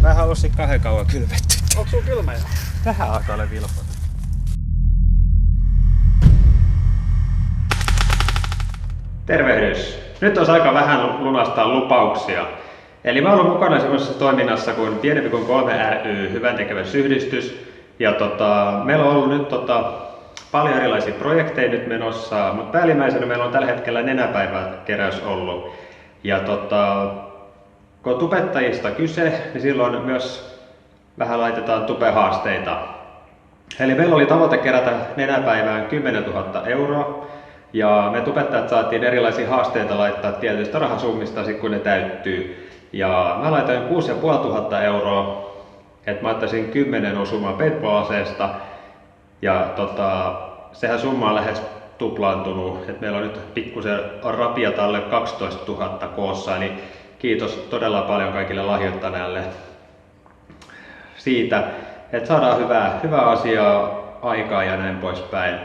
Vähän ollut sit 2 kauan kylvetty. Onko sulla kylmä jo? Vähän alkaa olla vilpata. Tervehdys! Nyt olisi aika vähän lunastaa lupauksia. Eli mä olen mukana semmoisessa toiminnassa kuin Pienempi kuin 3 ry, hyväntekeväisyyhdistys. Ja meillä on ollut nyt paljon erilaisia projekteja nyt menossa, mutta päällimmäisenä meillä on tällä hetkellä nenäpäiväkeräys ollut. Ja kun on tubettajista kyse, niin silloin myös vähän laitetaan tubehaasteita. Eli meillä oli tavoite kerätä nenäpäivään 10 000 euroa. Ja me tubettajat saatiin erilaisia haasteita laittaa tietyistä rahasummista, kun ne täyttyy. Ja mä laitoin 6 500 euroa, että mä ottaisin 10 osumaa paintball-aseesta. Ja sehän summa on lähes tuplaantunut, että meillä on nyt pikkusen rapiat alle 12 000 koossa. Eli kiitos todella paljon kaikille lahjoittaneille siitä, että saadaan hyvää asiaa aikaan ja näin poispäin.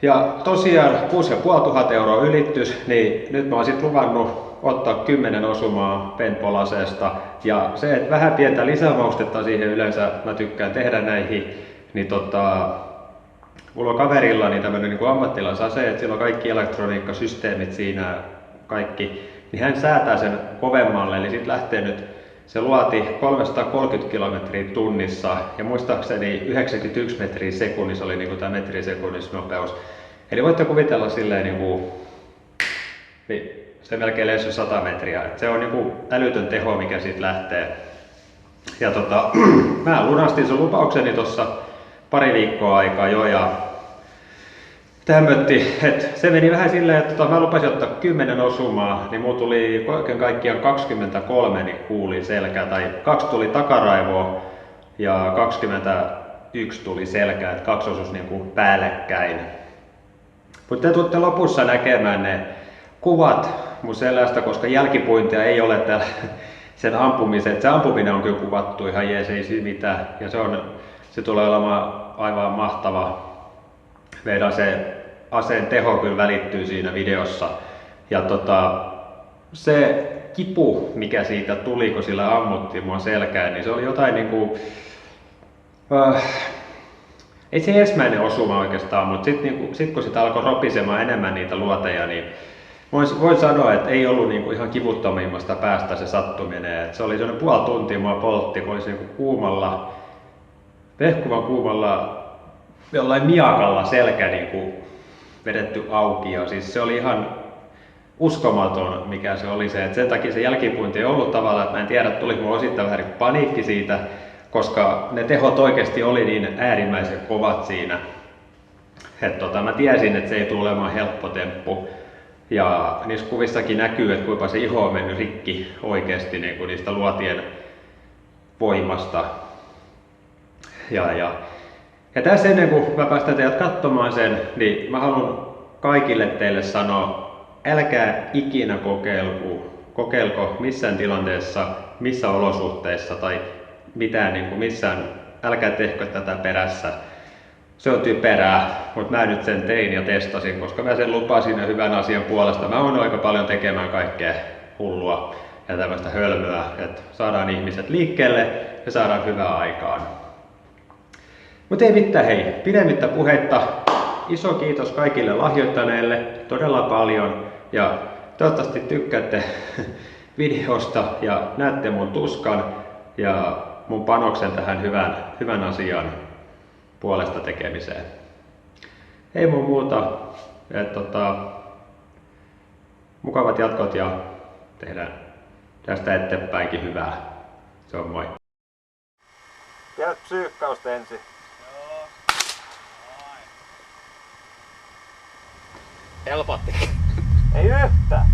Ja tosiaan 6 500 euroa ylitys, niin nyt mä oon sit luvannut ottaa 10 osumaa paintball-aseesta. Ja se, että vähän pientä lisämaustetta siihen yleensä mä tykkään tehdä näihin, niin mulla on kaverilla niin tämmönen niin kuin ammattilaisase, että sillä on kaikki elektroniikkasysteemit siinä kaikki, niin hän säätää sen kovemmalle, eli sit lähtee nyt, se luoti 330 kilometriä tunnissa ja muistaakseni 91 metriä sekunnissa oli niin tämä metri sekunnissa nopeus. Eli voitte kuvitella silleen niin se melkein lensi 100 metriä. Et se on niin älytön teho, mikä siitä lähtee. Ja mä lunastin sen lupaukseni tuossa pari viikkoa aikaa jo ja tämmötti, että se meni vähän silleen, että mä lupasin ottaa 10 osumaa, niin mulla tuli kaiken kaikkiaan 23 niin kuuli selkää, tai 2 tuli takaraivoa ja 21 tuli selkää, että 2 osuus niin kuin päällekkäin. Mutta te tuutte lopussa näkemään ne kuvat mun selästä, koska jälkipuintia ei ole täällä sen ampumisen. Se ampuminen on kyllä kuvattu ihan jees, ei siinä mitään. Ja se tulee olemaan aivan mahtava. Meidän se aseen teho kyllä välittyy siinä videossa. Ja se kipu, mikä siitä tuli, kun sillä ammuttiin mua selkään, niin se oli jotain niinku... ei se ensimmäinen osuma oikeastaan, mutta sit kun sitä alkoi ropisemaan enemmän niitä luoteja, niin voin sanoa, että ei ollut niinku ihan kivuttomimmasta päästä se sattuminen. Et se oli sellainen puoli tuntia mua poltti, kun olisi niinku kuumalla, vehkuvan kuumalla jollain miakalla selkä niinku vedetty auki. Ja siis se oli ihan uskomaton, mikä se oli se. Et sen takia se jälkipuinti ei ollut tavallaan, että mä en tiedä, tuli mulla osittain vähän paniikki siitä, koska ne tehot oikeasti oli niin äärimmäisen kovat siinä. Että mä tiesin, että se ei tule olemaan helppo temppu. Ja niissä kuvissakin näkyy, että kuinka se iho on mennyt rikki oikeasti niin kuin niistä luotien voimasta. Ja tässä ennen kuin mä päästän teidät katsomaan sen, niin mä haluan kaikille teille sanoa, älkää ikinä kokeilko missään tilanteessa, missä olosuhteissa tai mitään niin kuin missään, älkää tehkö tätä perässä. Se on typerää, mutta mä nyt sen tein ja testasin, koska mä sen lupasin ja hyvän asian puolesta. Mä oon aika paljon tekemään kaikkea hullua ja tämmöistä hölmöä, että saadaan ihmiset liikkeelle ja saadaan hyvää aikaan. Mutta ei mitään, hei, pidemmittä puheitta. Iso kiitos kaikille lahjoittaneille, todella paljon. Ja toivottavasti tykkäätte videosta ja näette mun tuskan ja mun panoksen tähän hyvän asian puolesta tekemiseen. Ei mun muuta. Mukavat jatkot ja tehdään tästä eteenpäinkin hyvää. Se on moi. Tiedät psyykkausta ensin. Helpotti. Ei yhtään.